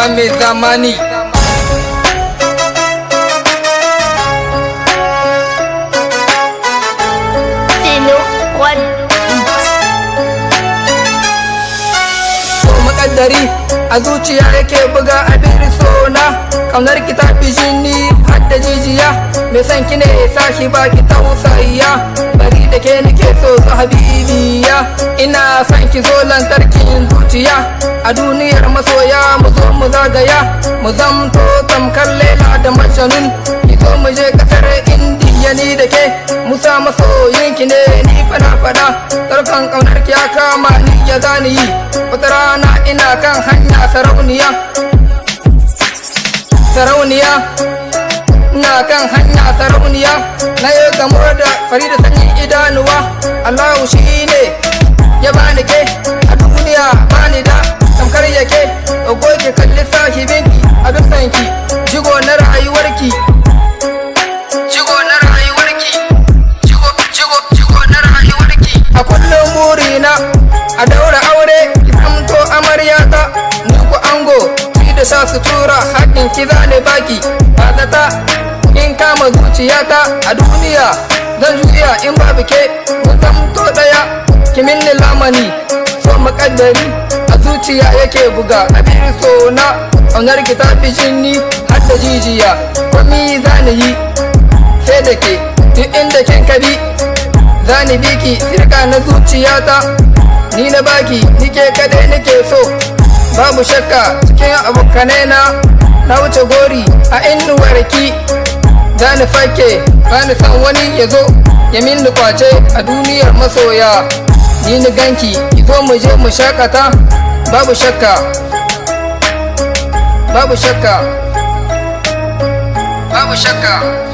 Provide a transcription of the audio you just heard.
Musa mai zamani. Makaddari a zuciya yake buga abin sona, kaunar ki ta fi jini har da jijiya, mai san ki ne sashi ba ki tausayya, bari da ke nake so su habibiya, ina san ki zo lantarkin zuciya, a duniyar masoya mu zo mu zagaya, mu zamto tamkar Laila da Majnun, ki zo mu je kasar Indiya ni da ke, Musa masoyin ki ne ni fada tarkan kaunar ki ya kama ni ya zani yi, wata rana ina kan hanya sarauniya, ina kan hanya sarauniya, na yi gamo da Farida sanyin idanuwa, Allahu shi ne ya bani ke, a duniya bani da tamkar yake, goge kalli sahibinki abin sanki, jigo na rayuwarki, a kullum burina a daura aure ki zamto amaryata, ni ku ango ki da sa sutura hakin ki zane baki, fadata kin kama zuciyata, a duniya zan juya in babu ke, mun zamto daya ki minni lamani, so makaddari a zuciya yake buga abin so na, kaunar ki ta fi jini har da jijiya, komi zani yi sai da ke, duk inda kin kabi zani biki sirka na zuciyata, ni na baki nike kadai nake so, babu shakka cikin abokanai na wuce gori a inuwarki, zani fake bani san wani ya zo ya minni kwace a duniyar masoya, ni ni ganki ki zo mu je mu shakata, babu shakka babu shakka babu shakka.